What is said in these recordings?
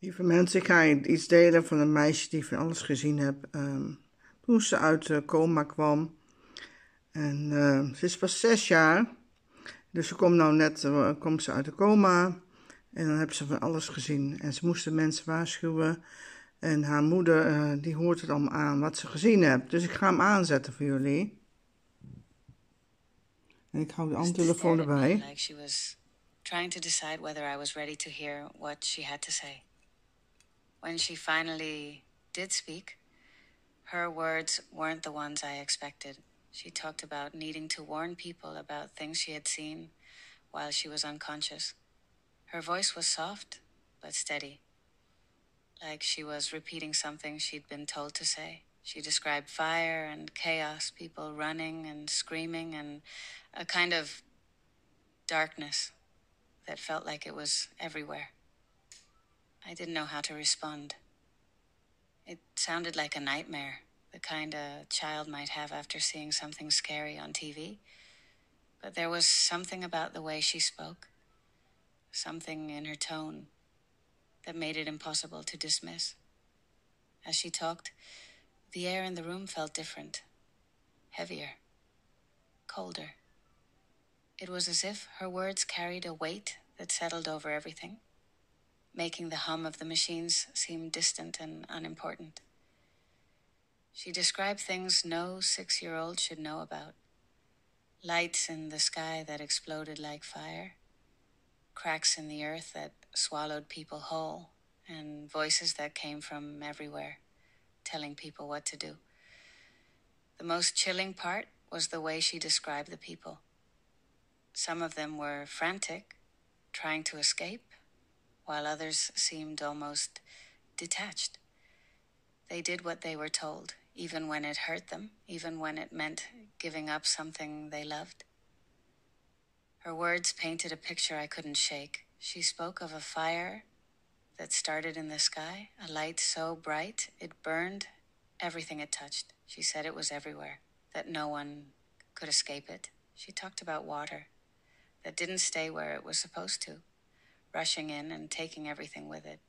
Lieve mensen, ik ga iets delen van een meisje die van alles gezien heb toen ze uit coma kwam. En ze is pas 6 jaar, dus ze komt nou net komt ze uit de coma. En dan heeft ze van alles gezien. En ze moest de mensen waarschuwen. En haar moeder, die hoort het allemaal aan wat ze gezien heeft. Dus ik ga hem aanzetten voor jullie. En ik hou de andere telefoon erbij. Like she was trying to decide whether I was ready to hear what she had to say. When she finally did speak, her words weren't the ones I expected. She talked about needing to warn people about things she had seen while she was unconscious. Her voice was soft, but steady, like she was repeating something she'd been told to say. She described fire and chaos, people running and screaming, and a kind of darkness that felt like it was everywhere. I didn't know how to respond. It sounded like a nightmare, the kind a child might have after seeing something scary on TV. But there was something about the way she spoke, something in her tone, that made it impossible to dismiss. As she talked, the air in the room felt different, heavier, colder. It was as if her words carried a weight that settled over everything, making the hum of the machines seem distant and unimportant. She described things no 6-year-old should know about. Lights in the sky that exploded like fire, cracks in the earth that swallowed people whole, and voices that came from everywhere, telling people what to do. The most chilling part was the way she described the people. Some of them were frantic, trying to escape, while others seemed almost detached. They did what they were told, even when it hurt them, even when it meant giving up something they loved. Her words painted a picture I couldn't shake. She spoke of a fire that started in the sky, a light so bright it burned everything it touched. She said it was everywhere, that no one could escape it. She talked about water that didn't stay where it was supposed to, rushing in and taking everything with it.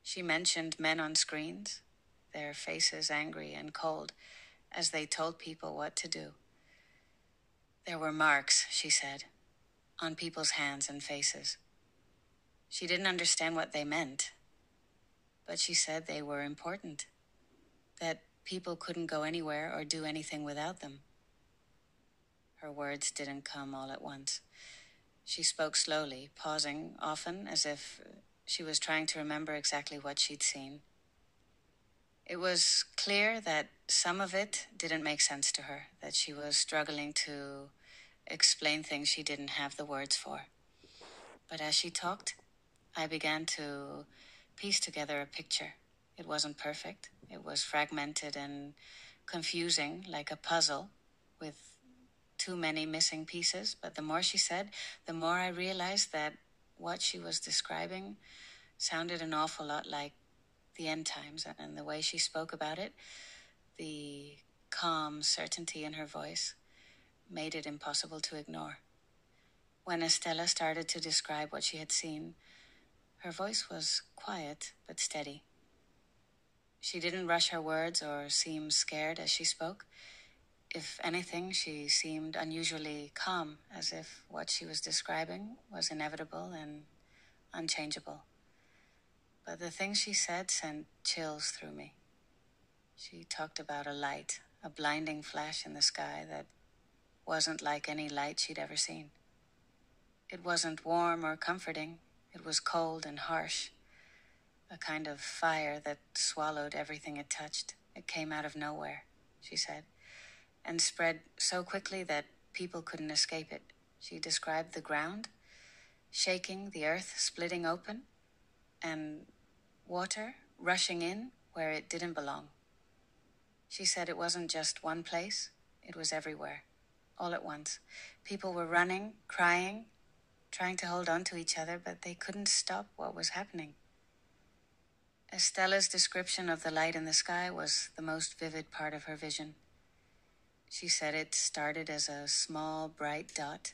She mentioned men on screens, their faces angry and cold, as they told people what to do. There were marks, she said, on people's hands and faces. She didn't understand what they meant, but she said they were important, that people couldn't go anywhere or do anything without them. Her words didn't come all at once. She spoke slowly, pausing often as if she was trying to remember exactly what she'd seen. It was clear that some of it didn't make sense to her, that she was struggling to explain things she didn't have the words for. But as she talked, I began to piece together a picture. It wasn't perfect. It was fragmented and confusing, like a puzzle with too many missing pieces. But the more she said, the more I realized that what she was describing sounded an awful lot like the end times, and the way she spoke about it, the calm certainty in her voice, made it impossible to ignore. When Estella started to describe what she had seen, her voice was quiet but steady. She didn't rush her words or seem scared as she spoke. If anything, she seemed unusually calm, as if what she was describing was inevitable and unchangeable. But the things she said sent chills through me. She talked about a light, a blinding flash in the sky that wasn't like any light she'd ever seen. It wasn't warm or comforting. It was cold and harsh, a kind of fire that swallowed everything it touched. It came out of nowhere, she said, and spread so quickly that people couldn't escape it. She described the ground, shaking, the earth splitting open, and water rushing in where it didn't belong. She said it wasn't just one place, it was everywhere, all at once. People were running, crying, trying to hold on to each other, but they couldn't stop what was happening. Estella's description of the light in the sky was the most vivid part of her vision. She said it started as a small, bright dot,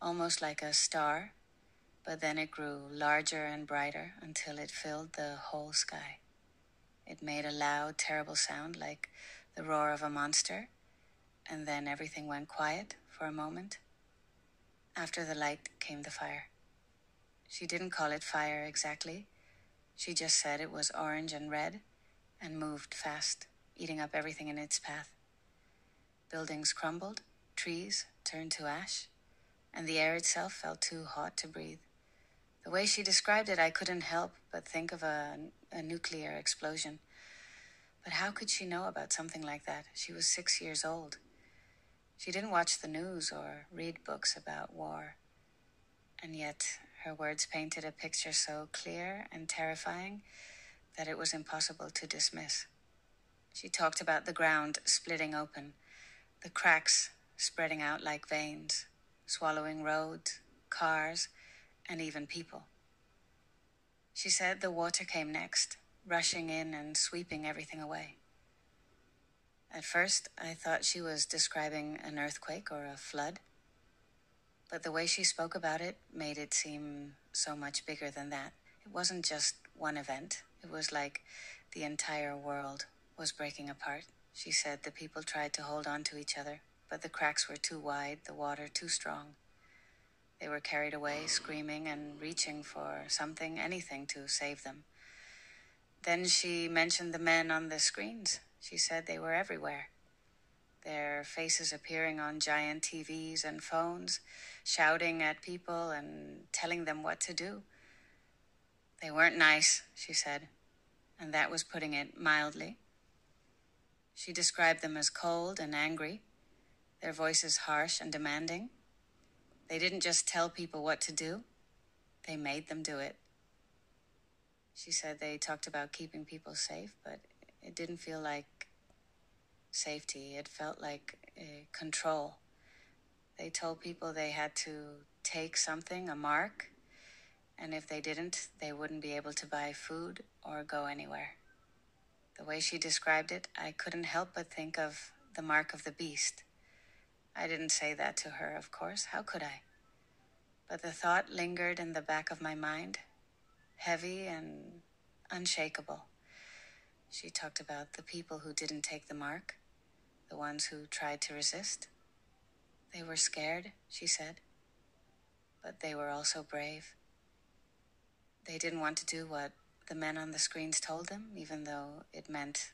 almost like a star, but then it grew larger and brighter until it filled the whole sky. It made a loud, terrible sound like the roar of a monster, and then everything went quiet for a moment. After the light came the fire. She didn't call it fire exactly. She just said it was orange and red and moved fast, eating up everything in its path. Buildings crumbled, trees turned to ash, and the air itself felt too hot to breathe. The way she described it, I couldn't help but think of a nuclear explosion. But how could she know about something like that? She was 6 years old. She didn't watch the news or read books about war. And yet her words painted a picture so clear and terrifying that it was impossible to dismiss. She talked about the ground splitting open, the cracks spreading out like veins, swallowing roads, cars, and even people. She said the water came next, rushing in and sweeping everything away. At first, I thought she was describing an earthquake or a flood, but the way she spoke about it made it seem so much bigger than that. It wasn't just one event. It was like the entire world was breaking apart. She said the people tried to hold on to each other, but the cracks were too wide, the water too strong. They were carried away, screaming and reaching for something, anything to save them. Then she mentioned the men on the screens. She said they were everywhere. Their faces appearing on giant TVs and phones, shouting at people and telling them what to do. They weren't nice, she said, and that was putting it mildly. She described them as cold and angry, their voices harsh and demanding. They didn't just tell people what to do, they made them do it. She said they talked about keeping people safe, but it didn't feel like safety. It felt like control. They told people they had to take something, a mark, and if they didn't, they wouldn't be able to buy food or go anywhere. The way she described it, I couldn't help but think of the mark of the beast. I didn't say that to her, of course. How could I? But the thought lingered in the back of my mind, heavy and unshakable. She talked about the people who didn't take the mark, the ones who tried to resist. They were scared, she said, but they were also brave. They didn't want to do what the men on the screens told them, even though it meant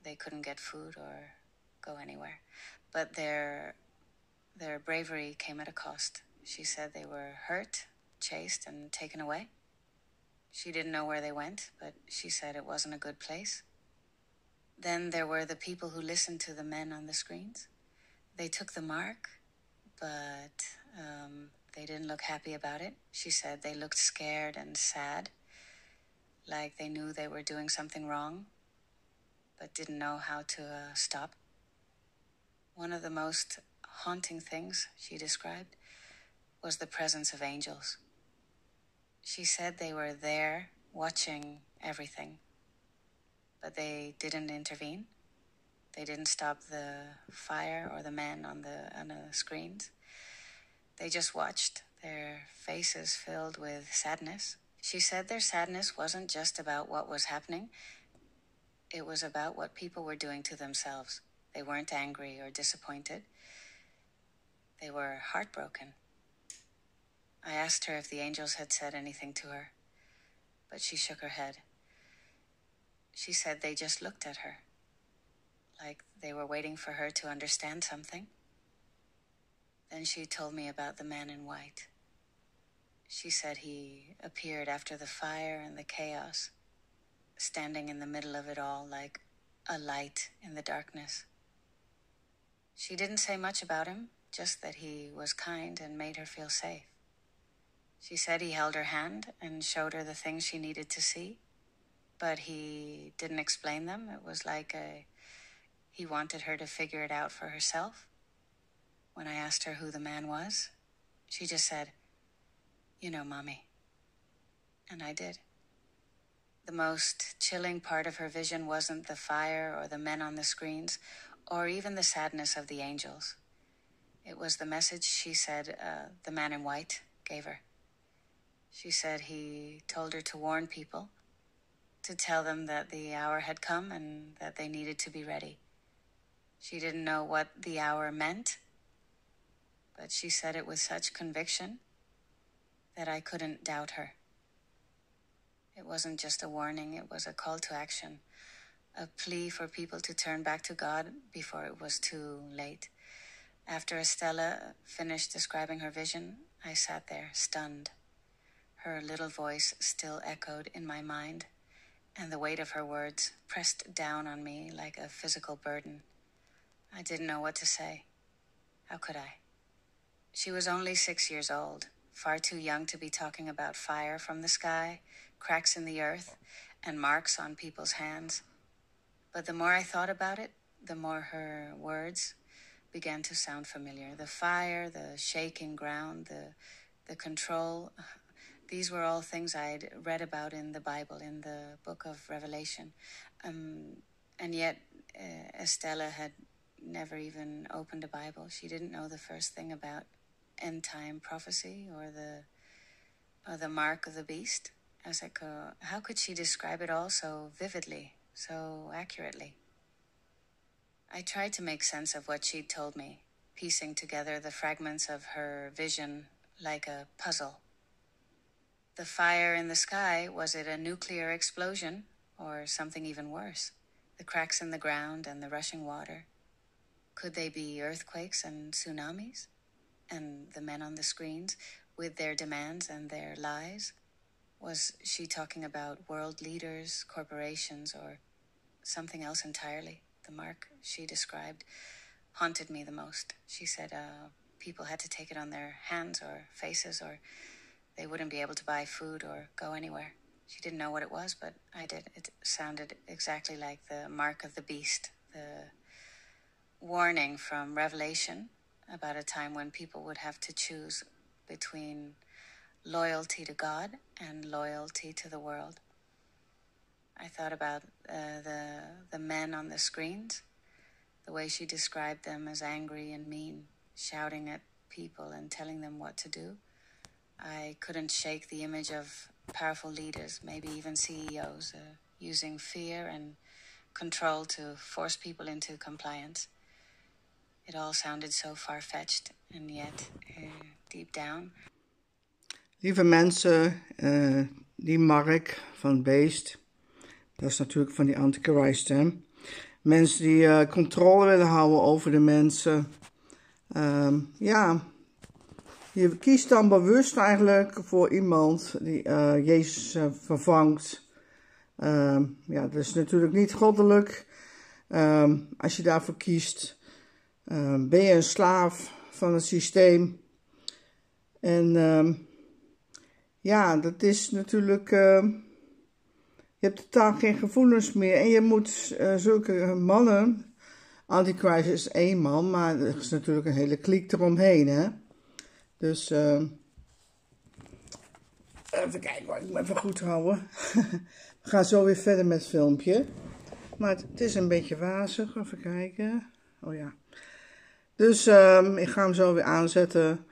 they couldn't get food or go anywhere. But their bravery came at a cost. She said they were hurt, chased, and taken away. She didn't know where they went, but she said it wasn't a good place. Then there were the people who listened to the men on the screens. They took the mark, but they didn't look happy about it. She said they looked scared and sad, like they knew they were doing something wrong, but didn't know how to stop. One of the most haunting things she described was the presence of angels. She said they were there watching everything, but they didn't intervene. They didn't stop the fire or the men on the screens. They just watched, their faces filled with sadness. She said their sadness wasn't just about what was happening. It was about what people were doing to themselves. They weren't angry or disappointed. They were heartbroken. I asked her if the angels had said anything to her, but she shook her head. She said they just looked at her, like they were waiting for her to understand something. Then she told me about the man in white. She said he appeared after the fire and the chaos, standing in the middle of it all like a light in the darkness. She didn't say much about him, just that he was kind and made her feel safe. She said he held her hand and showed her the things she needed to see, but he didn't explain them. It was like he wanted her to figure it out for herself. When I asked her who the man was, she just said, "You know, Mommy." And I did. The most chilling part of her vision wasn't the fire or the men on the screens, or even the sadness of the angels. It was the message she said the man in white gave her. She said he told her to warn people, to tell them that the hour had come and that they needed to be ready. She didn't know what the hour meant, but she said it with such conviction that I couldn't doubt her. It wasn't just a warning, it was a call to action, a plea for people to turn back to God before it was too late. After Estella finished describing her vision, I sat there, stunned. Her little voice still echoed in my mind, and the weight of her words pressed down on me like a physical burden. I didn't know what to say. How could I? She was only 6 years old, far too young to be talking about fire from the sky, cracks in the earth, and marks on people's hands. But the more I thought about it, the more her words began to sound familiar. The fire, the shaking ground, the control. These were all things I'd read about in the Bible, in the book of Revelation. And yet, Estella had never even opened a Bible. She didn't know the first thing about end-time prophecy or the mark of the beast. I was like, how could she describe it all so vividly, so accurately? I tried to make sense of what she'd told me, piecing together the fragments of her vision like a puzzle. The fire in the sky, was it a nuclear explosion or something even worse? The cracks in the ground and the rushing water. Could they be earthquakes and tsunamis? And the men on the screens with their demands and their lies? Was she talking about world leaders, corporations, or something else entirely? The mark she described haunted me the most. She said people had to take it on their hands or faces, or they wouldn't be able to buy food or go anywhere. She didn't know what it was, but I did. It sounded exactly like the mark of the beast, the warning from Revelation about a time when people would have to choose between loyalty to God and loyalty to the world. I thought about the men on the screens, the way she described them as angry and mean, shouting at people and telling them what to do. I couldn't shake the image of powerful leaders, maybe even CEOs, using fear and control to force people into compliance. It all sounded so far-fetched, and yet, deep down... Lieve mensen, die mark van het beest, dat is natuurlijk van die antichrist, hè. Mensen die controle willen houden over de mensen. Ja, je kiest dan bewust eigenlijk voor iemand die Jezus vervangt. Ja, dat is natuurlijk niet goddelijk. Als je daarvoor kiest, ben je een slaaf van het systeem. En ja, dat is natuurlijk... je hebt totaal geen gevoelens meer. En je moet zulke mannen... Antichrist is één man, maar er is natuurlijk een hele kliek eromheen, hè. Dus... even kijken hoor, ik moet even goed houden. We gaan zo weer verder met het filmpje. Maar het is een beetje wazig. Even kijken. Oh ja. Dus ik ga hem zo weer aanzetten.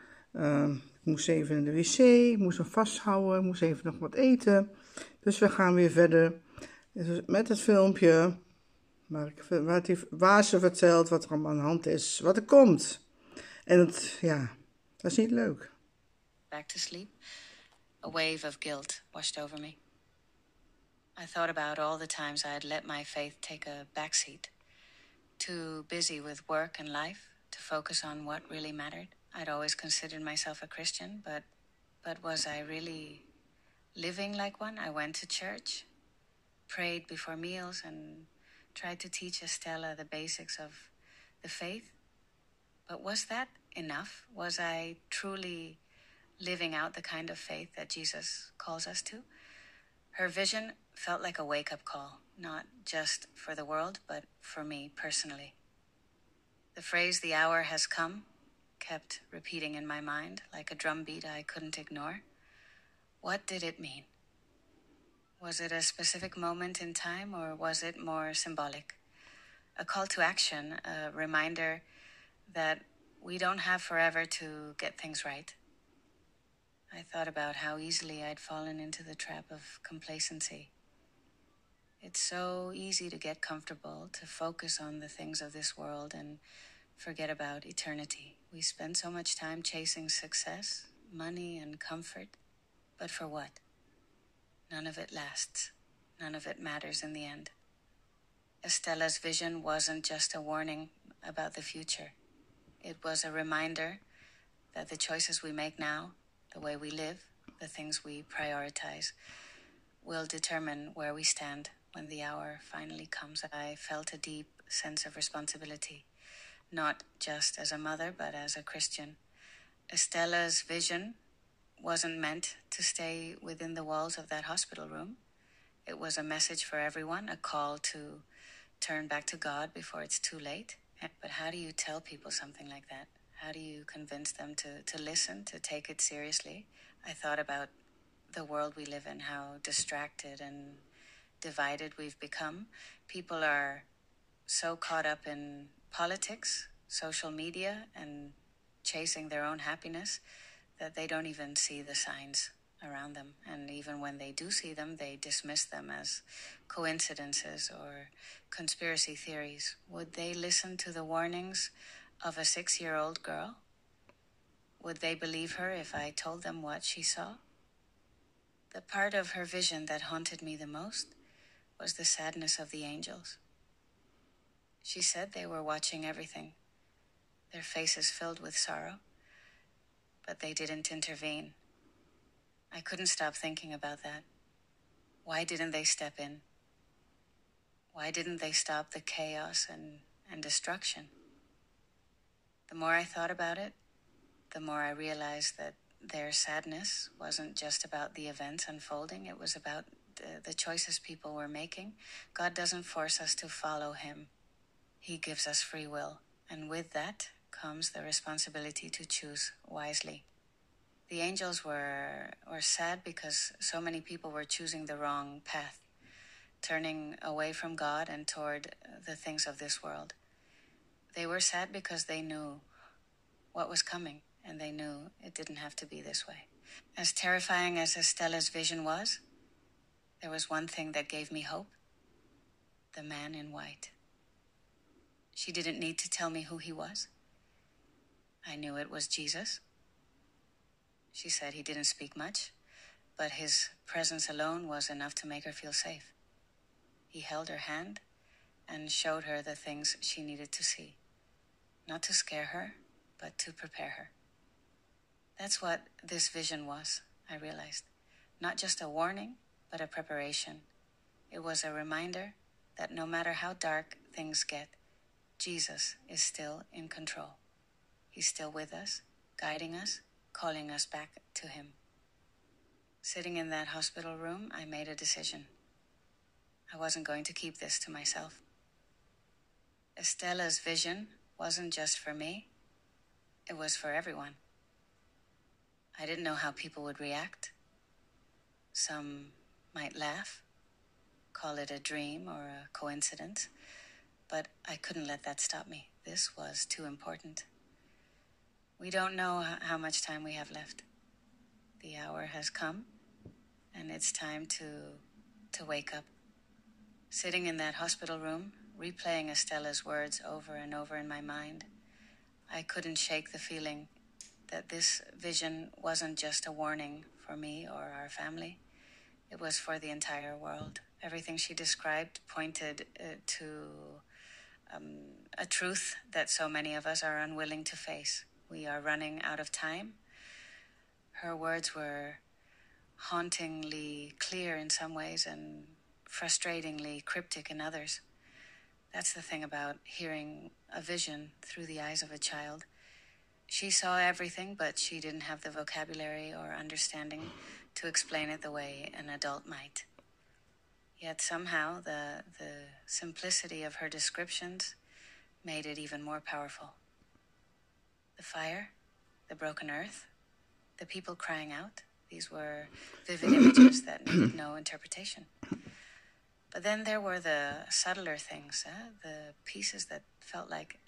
Ik moest even in de wc. Ik moest hem vasthouden. Ik moest even nog wat eten. Dus we gaan weer verder met het filmpje. Waar ze vertelt wat er allemaal aan de hand is. Wat er komt. En het, ja, dat is niet leuk. Back to sleep. A wave of guilt washed over me. I thought about all the times I had let my faith take a backseat. Too busy with work and life to focus on what really mattered. I'd always considered myself a Christian, but was I really living like one? I went to church, prayed before meals, and tried to teach Estella the basics of the faith. But was that enough? Was I truly living out the kind of faith that Jesus calls us to? Her vision felt like a wake-up call, not just for the world, but for me personally. The phrase, "the hour has come," kept repeating in my mind like a drumbeat I couldn't ignore. What did it mean? Was it a specific moment in time, or was it more symbolic? A call to action, a reminder that we don't have forever to get things right. I thought about how easily I'd fallen into the trap of complacency. It's so easy to get comfortable, to focus on the things of this world and forget about eternity. We spend so much time chasing success, money, and comfort. But for what? None of it lasts. None of it matters in the end. Estella's vision wasn't just a warning about the future. It was a reminder that the choices we make now, the way we live, the things we prioritize, will determine where we stand when the hour finally comes. I felt a deep sense of responsibility, not just as a mother, but as a Christian. Estella's vision wasn't meant to stay within the walls of that hospital room. It was a message for everyone, a call to turn back to God before it's too late. But how do you tell people something like that? How do you convince them to listen, to take it seriously? I thought about the world we live in, how distracted and divided we've become. People are so caught up in politics, social media, and chasing their own happiness that they don't even see the signs around them. And even when they do see them, they dismiss them as coincidences or conspiracy theories. Would they listen to the warnings of a 6-year-old girl? Would they believe her if I told them what she saw? The part of her vision that haunted me the most was the sadness of the angels. She said they were watching everything, their faces filled with sorrow, but they didn't intervene. I couldn't stop thinking about that. Why didn't they step in? Why didn't they stop the chaos and destruction? The more I thought about it, the more I realized that their sadness wasn't just about the events unfolding. It was about the choices people were making. God doesn't force us to follow him. He gives us free will. And with that comes the responsibility to choose wisely. The angels were sad because so many people were choosing the wrong path, turning away from God and toward the things of this world. They were sad because they knew what was coming, and they knew it didn't have to be this way. As terrifying as Estella's vision was, there was one thing that gave me hope: the man in white. She didn't need to tell me who he was. I knew it was Jesus. She said he didn't speak much, but his presence alone was enough to make her feel safe. He held her hand and showed her the things she needed to see, not to scare her, but to prepare her. That's what this vision was, I realized. Not just a warning, but a preparation. It was a reminder that no matter how dark things get, Jesus is still in control. He's still with us, guiding us, calling us back to him. Sitting in that hospital room, I made a decision. I wasn't going to keep this to myself. Estella's vision wasn't just for me. It was for everyone. I didn't know how people would react. Some might laugh, call it a dream or a coincidence, but I couldn't let that stop me. This was too important. We don't know how much time we have left. The hour has come, and it's time to wake up. Sitting in that hospital room, replaying Estella's words over and over in my mind, I couldn't shake the feeling that this vision wasn't just a warning for me or our family. It was for the entire world. Everything she described pointed to a truth that so many of us are unwilling to face. We are running out of time. Her words were hauntingly clear in some ways and frustratingly cryptic in others. That's the thing about hearing a vision through the eyes of a child. She saw everything, but she didn't have the vocabulary or understanding to explain it the way an adult might. Yet somehow the simplicity of her descriptions made it even more powerful. The fire, the broken earth, the people crying out, these were vivid images that needed no interpretation. But then there were the subtler things, the pieces that felt like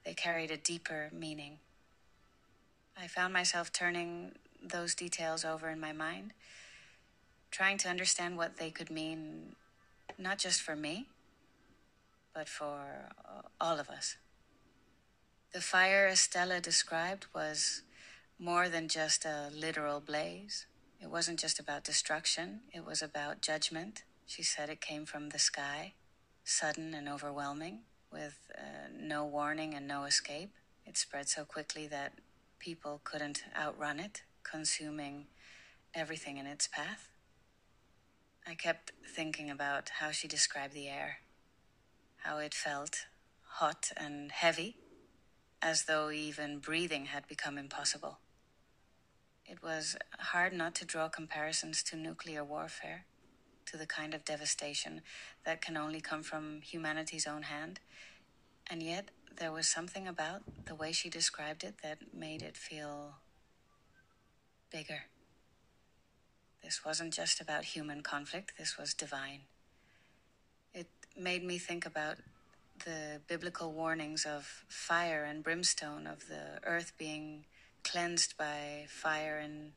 they carried a deeper meaning. I found myself turning those details over in my mind, trying to understand what they could mean, not just for me, but for all of us. The fire Estella described was more than just a literal blaze. It wasn't just about destruction, it was about judgment. She said it came from the sky, sudden and overwhelming, with no warning and no escape. It spread so quickly that people couldn't outrun it, consuming everything in its path. I kept thinking about how she described the air, how it felt hot and heavy, as though even breathing had become impossible. It was hard not to draw comparisons to nuclear warfare, to the kind of devastation that can only come from humanity's own hand. And yet, there was something about the way she described it that made it feel bigger. This wasn't just about human conflict, this was divine. It made me think about the biblical warnings of fire and brimstone, of the earth being cleansed by fire in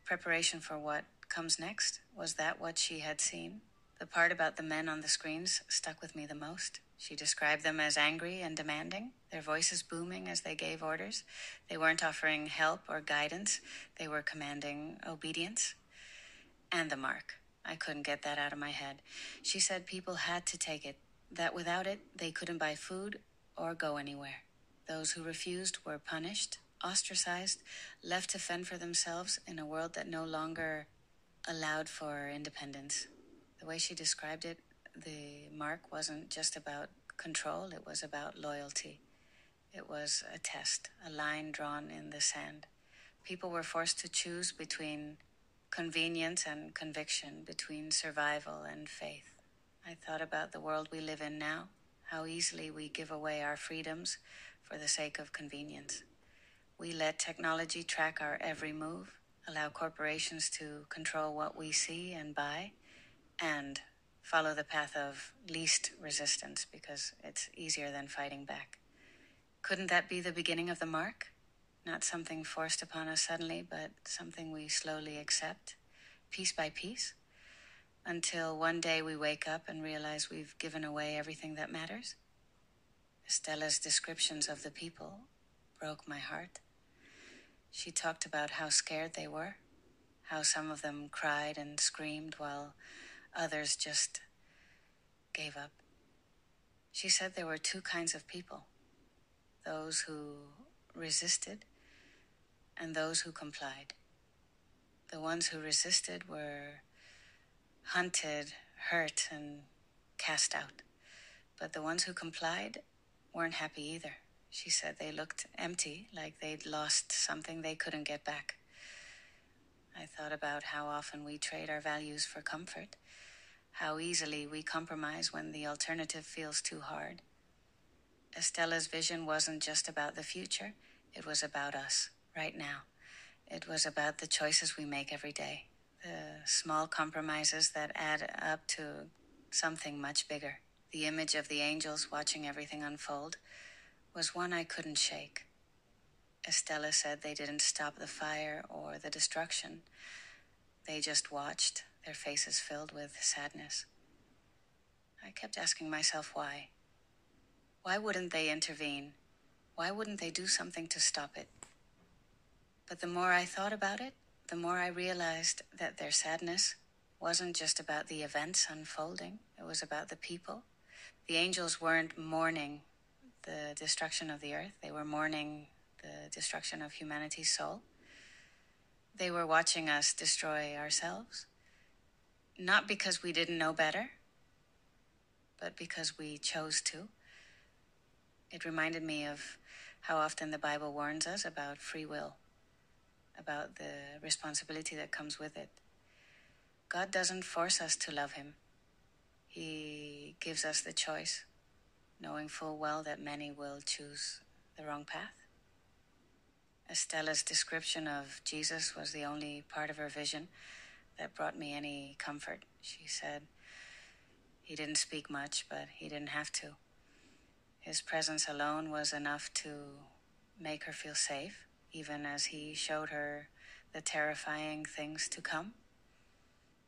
preparation for what comes next. Was that what she had seen? The part about the men on the screens stuck with me the most. She described them as angry and demanding, their voices booming as they gave orders. They weren't offering help or guidance. They were commanding obedience. And the mark. I couldn't get that out of my head. She said people had to take it, that without it, they couldn't buy food or go anywhere. Those who refused were punished, ostracized, left to fend for themselves in a world that no longer allowed for independence. The way she described it, the mark wasn't just about control, it was about loyalty. It was a test, a line drawn in the sand. People were forced to choose between convenience and conviction, between survival and faith. I thought about the world we live in now, how easily we give away our freedoms for the sake of convenience. We let technology track our every move, allow corporations to control what we see and buy, and follow the path of least resistance because it's easier than fighting back. Couldn't that be the beginning of the mark? Not something forced upon us suddenly, but something we slowly accept, piece by piece, until one day we wake up and realize we've given away everything that matters? Estella's descriptions of the people broke my heart. She talked about how scared they were, how some of them cried and screamed while others just gave up. She said there were two kinds of people, those who resisted and those who complied. The ones who resisted were hunted, hurt, and cast out. But the ones who complied weren't happy either. She said they looked empty, like they'd lost something they couldn't get back. I thought about how often we trade our values for comfort, how easily we compromise when the alternative feels too hard. Estella's vision wasn't just about the future, it was about us, right now. It was about the choices we make every day, the small compromises that add up to something much bigger. The image of the angels watching everything unfold was one I couldn't shake. Estella said they didn't stop the fire or the destruction. They just watched, their faces filled with sadness. I kept asking myself why. Why wouldn't they intervene? Why wouldn't they do something to stop it? But the more I thought about it, the more I realized that their sadness wasn't just about the events unfolding. It was about the people. The angels weren't mourning the destruction of the earth. They were mourning the destruction of humanity's soul. They were watching us destroy ourselves. Not because we didn't know better, but because we chose to. It reminded me of how often the Bible warns us about free will, about the responsibility that comes with it. God doesn't force us to love him. He gives us the choice, knowing full well that many will choose the wrong path. Estella's description of Jesus was the only part of her vision that brought me any comfort. She said he didn't speak much, but he didn't have to. His presence alone was enough to make her feel safe, even as he showed her the terrifying things to come.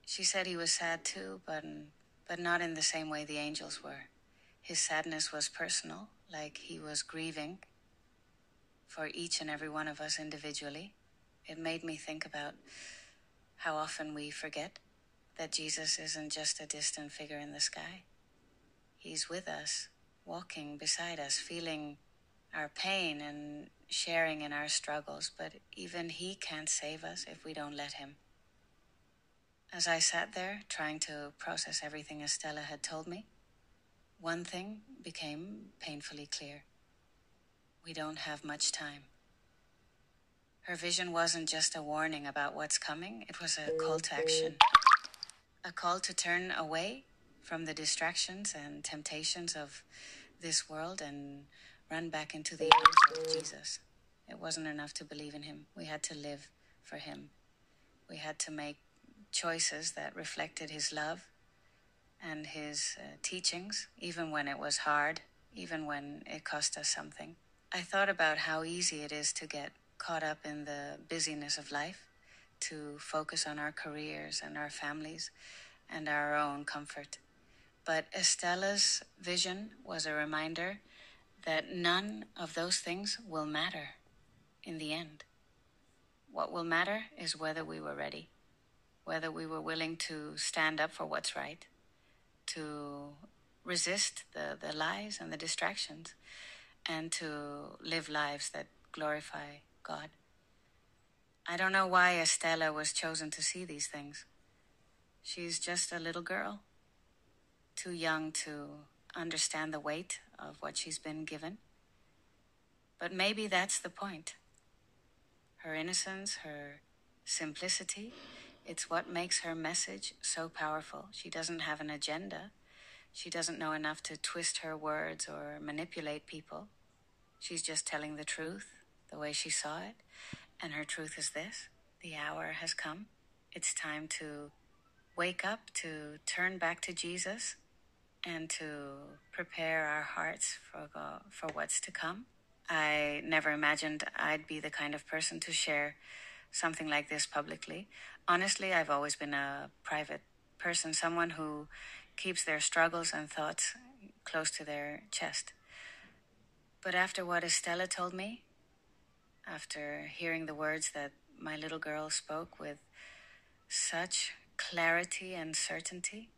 She said he was sad too, but not in the same way the angels were. His sadness was personal, like he was grieving for each and every one of us individually. It made me think about how often we forget that Jesus isn't just a distant figure in the sky. He's with us, walking beside us, feeling our pain and sharing in our struggles, but even he can't save us if we don't let him. As I sat there trying to process everything Estella had told me, one thing became painfully clear. We don't have much time. Her vision wasn't just a warning about what's coming, it was a call to action. A call to turn away from the distractions and temptations of this world and run back into the arms of Jesus. It wasn't enough to believe in him. We had to live for him. We had to make choices that reflected his love and his teachings, even when it was hard, even when it cost us something. I thought about how easy it is to get caught up in the busyness of life, to focus on our careers and our families and our own comfort. But Estella's vision was a reminder that none of those things will matter in the end. What will matter is whether we were ready, whether we were willing to stand up for what's right, to resist the lies and the distractions, and to live lives that glorify God. I don't know why Estella was chosen to see these things. She's just a little girl, too young to understand the weight of what she's been given. But maybe that's the point. Her innocence, her simplicity, it's what makes her message so powerful. She doesn't have an agenda. She doesn't know enough to twist her words or manipulate people. She's just telling the truth, the way she saw it. And her truth is this: the hour has come. It's time to wake up, to turn back to Jesus, and to prepare our hearts for what's to come. I never imagined I'd be the kind of person to share something like this publicly. Honestly, I've always been a private person, someone who keeps their struggles and thoughts close to their chest. But after what Estella told me, after hearing the words that my little girl spoke with such clarity and certainty,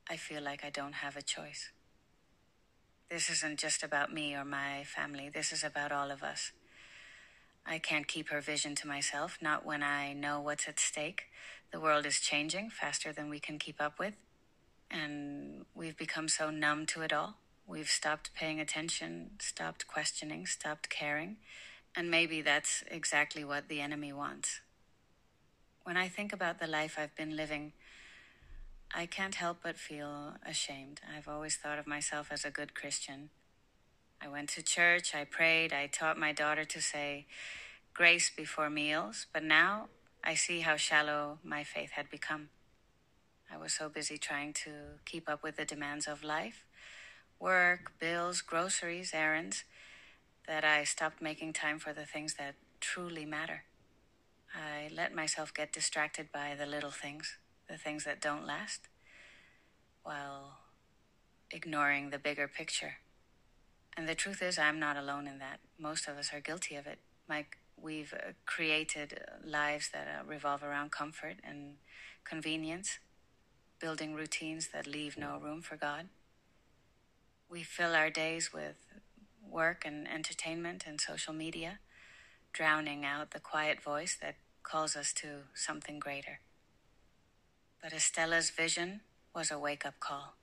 I feel like I don't have a choice. This isn't just about me or my family. This is about all of us. I can't keep her vision to myself, not when I know what's at stake. The world is changing faster than we can keep up with, and we've become so numb to it all. We've stopped paying attention, stopped questioning, stopped caring, and maybe that's exactly what the enemy wants. When I think about the life I've been living, I can't help but feel ashamed. I've always thought of myself as a good Christian. I went to church, I prayed, I taught my daughter to say grace before meals, but now I see how shallow my faith had become. I was so busy trying to keep up with the demands of life, work, bills, groceries, errands, that I stopped making time for the things that truly matter. I let myself get distracted by the little things, the things that don't last, while ignoring the bigger picture. And the truth is, I'm not alone in that. Most of us are guilty of it. We've created lives that revolve around comfort and convenience, building routines that leave no room for God. We fill our days with work and entertainment and social media, drowning out the quiet voice that calls us to something greater. But Estella's vision was a wake-up call.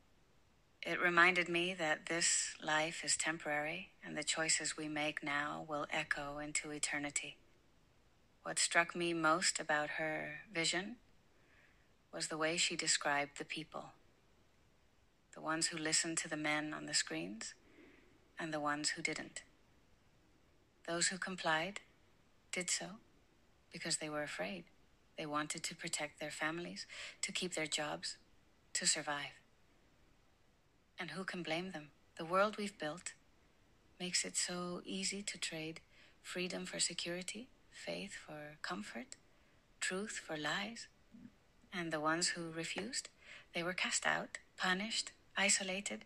It reminded me that this life is temporary and the choices we make now will echo into eternity. What struck me most about her vision was the way she described the people. The ones who listened to the men on the screens and the ones who didn't. Those who complied did so because they were afraid. They wanted to protect their families, to keep their jobs, to survive. And who can blame them? The world we've built makes it so easy to trade freedom for security, faith for comfort, truth for lies. And the ones who refused, they were cast out, punished, isolated.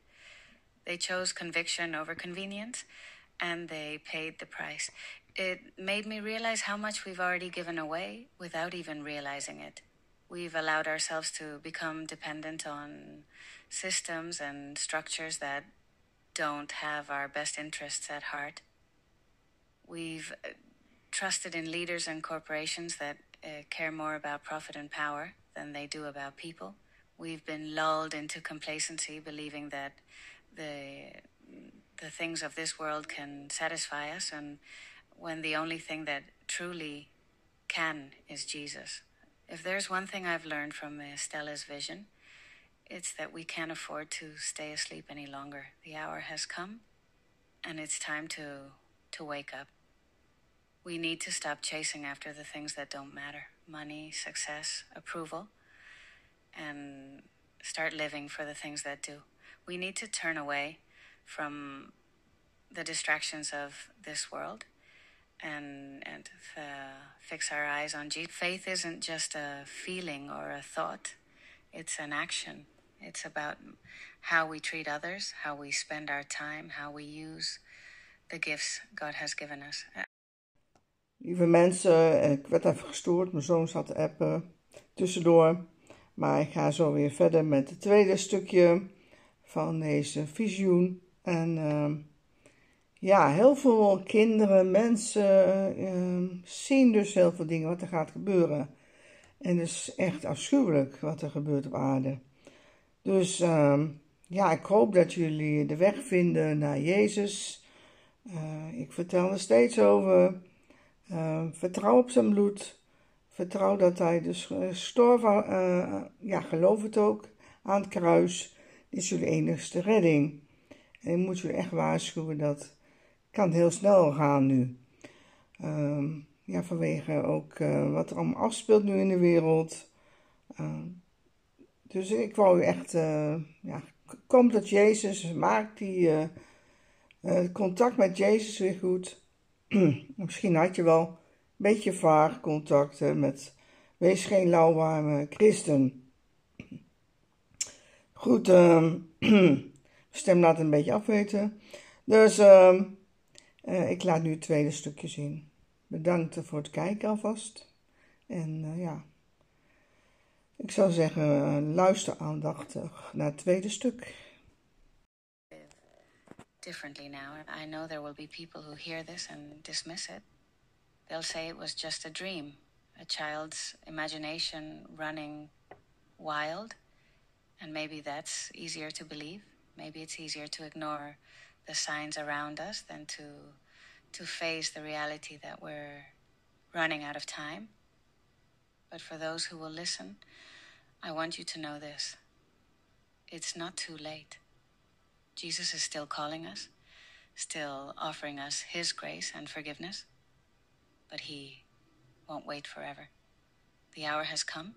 They chose conviction over convenience, and they paid the price. It made me realize how much we've already given away without even realizing it. We've allowed ourselves to become dependent on systems and structures that don't have our best interests at heart. We've trusted in leaders and corporations that care more about profit and power than they do about people. We've been lulled into complacency, believing that the things of this world can satisfy us, and when the only thing that truly can is Jesus. If there's one thing I've learned from Stella's vision, it's that we can't afford to stay asleep any longer. The hour has come, and it's time to wake up. We need to stop chasing after the things that don't matter. Money, success, approval, and start living for the things that do. We need to turn away from the distractions of this world and fix our eyes on Jesus. Faith isn't just a feeling or a thought. It's an action. It's about how we treat others, how we spend our time, how we use the gifts God has given us. Lieve mensen, ik werd even gestoord. Mijn zoon zat te appen tussendoor. Maar ik ga zo weer verder met het tweede stukje van deze visioen. En ja, heel veel kinderen, mensen zien dus heel veel dingen wat er gaat gebeuren. En het is echt afschuwelijk wat er gebeurt op aarde. Dus ja, ik hoop dat jullie de weg vinden naar Jezus. Ik vertel er steeds over. Vertrouw op zijn bloed. Vertrouw dat hij dus gestorven, ja, geloof het ook, aan het kruis. Dit is jullie enigste redding. En ik moet jullie echt waarschuwen, dat kan heel snel gaan nu. Ja, vanwege ook wat er allemaal afspeelt nu in de wereld. Dus ik wou echt, ja, kom tot Jezus, maak die contact met Jezus weer goed. Misschien had je wel een beetje vaag contact met, wees geen lauwwarme christen. Goed, stem laat een beetje afweten. Dus ik laat nu het tweede stukje zien. Bedankt voor het kijken alvast. En ja, ik zou zeggen, luister aandachtig naar het tweede stuk. Differently now. I know there will be people who hear this and dismiss it. They'll say it was just a dream, a child's imagination running wild, and maybe that's easier to believe. Maybe it's easier to ignore the signs around us than to face the reality that we're running out of time. But for those who will listen, I want you to know this. It's not too late. Jesus is still calling us, still offering us his grace and forgiveness, but he won't wait forever. The hour has come,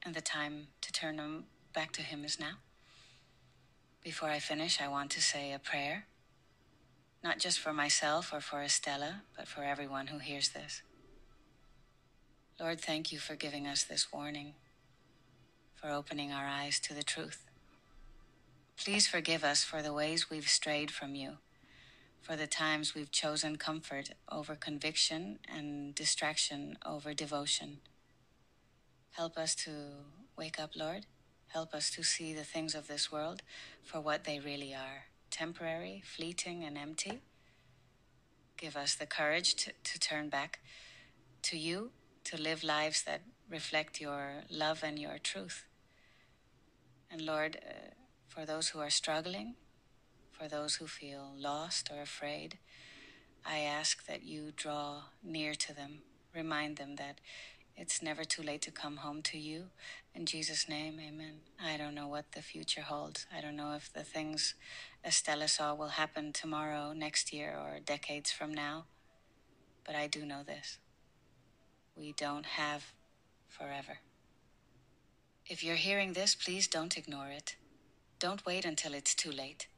and the time to turn back to him is now. Before I finish, I want to say a prayer, not just for myself or for Estella, but for everyone who hears this. Lord, thank you for giving us this warning, for opening our eyes to the truth. Please forgive us for the ways we've strayed from you, for the times we've chosen comfort over conviction and distraction over devotion. Help us to wake up, Lord. Help us to see the things of this world for what they really are, temporary, fleeting, and empty. Give us the courage to turn back to you, to live lives that reflect your love and your truth. And Lord, for those who are struggling, for those who feel lost or afraid, I ask that you draw near to them, remind them that it's never too late to come home to you. In Jesus' name, amen. I don't know what the future holds. I don't know if the things Estella saw will happen tomorrow, next year, or decades from now. But I do know this. We don't have forever. If you're hearing this, please don't ignore it. Don't wait until it's too late.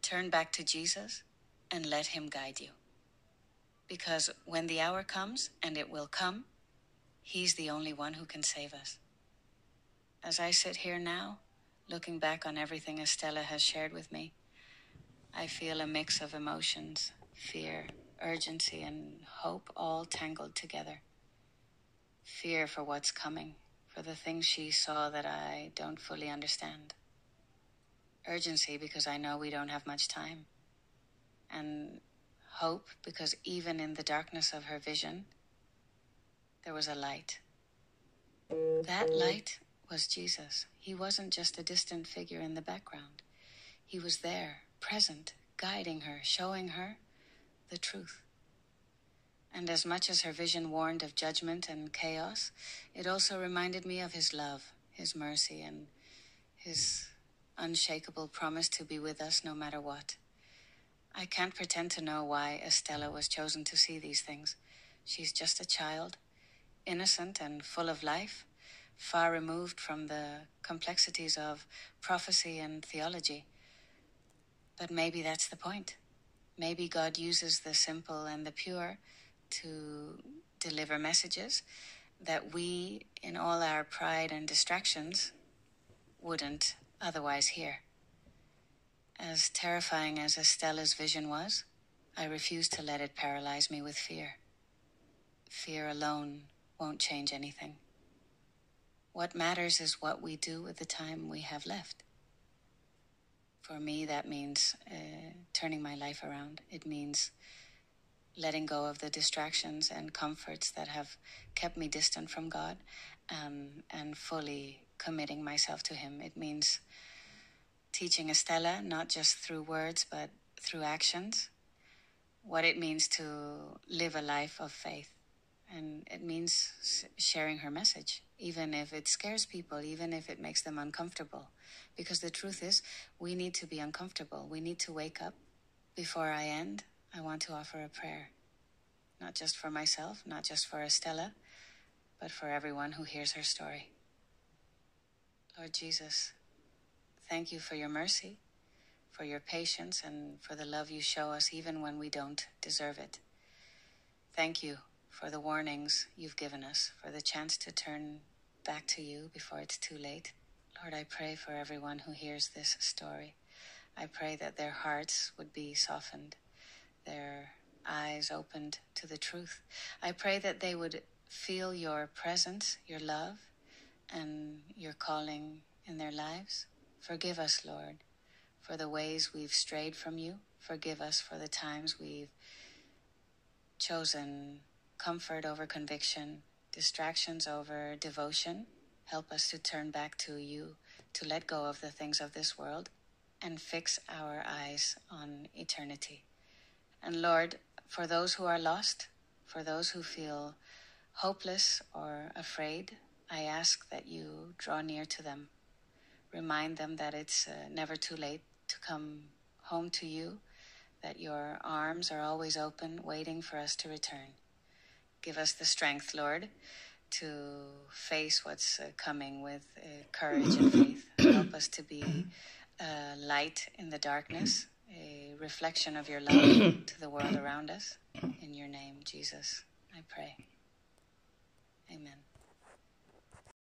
Turn back to Jesus and let him guide you. Because when the hour comes, and it will come, He's the only one who can save us. As I sit here now, looking back on everything Estella has shared with me, I feel a mix of emotions, fear, urgency, and hope all tangled together. Fear for what's coming, for the things she saw that I don't fully understand. Urgency because I know we don't have much time. And hope because even in the darkness of her vision, there was a light. That light was Jesus. He wasn't just a distant figure in the background. He was there, present, guiding her, showing her the truth. And as much as her vision warned of judgment and chaos, it also reminded me of His love, His mercy, and His unshakable promise to be with us no matter what. I can't pretend to know why Estella was chosen to see these things. She's just a child, innocent and full of life, far removed from the complexities of prophecy and theology. But maybe that's the point. Maybe God uses the simple and the pure to deliver messages that we, in all our pride and distractions, wouldn't otherwise hear. As terrifying as Estella's vision was, I refuse to let it paralyze me with fear. Fear alone won't change anything. What matters is what we do with the time we have left. For me, that means turning my life around. It means letting go of the distractions and comforts that have kept me distant from God, and fully committing myself to Him. It means teaching Estella, not just through words, but through actions, what it means to live a life of faith. And it means sharing her message, even if it scares people, even if it makes them uncomfortable. Because the truth is, we need to be uncomfortable. We need to wake up. Before I end, I want to offer a prayer. Not just for myself, not just for Estella, but for everyone who hears her story. Lord Jesus, thank you for your mercy, for your patience, and for the love you show us even when we don't deserve it. Thank you for the warnings you've given us, for the chance to turn back to you before it's too late. Lord, I pray for everyone who hears this story. I pray that their hearts would be softened, their eyes opened to the truth. I pray that they would feel your presence, your love, and your calling in their lives. Forgive us, Lord, for the ways we've strayed from you. Forgive us for the times we've chosen comfort over conviction, distractions over devotion. Help us to turn back to you, to let go of the things of this world, and fix our eyes on eternity. And Lord, for those who are lost, for those who feel hopeless or afraid, I ask that you draw near to them. Remind them that it's never too late to come home to you, that your arms are always open, waiting for us to return. Give us the strength, Lord, to face what's coming with courage and faith. Help us to be a light in the darkness, a reflection of your love to the world around us. In your name, Jesus, I pray. Amen.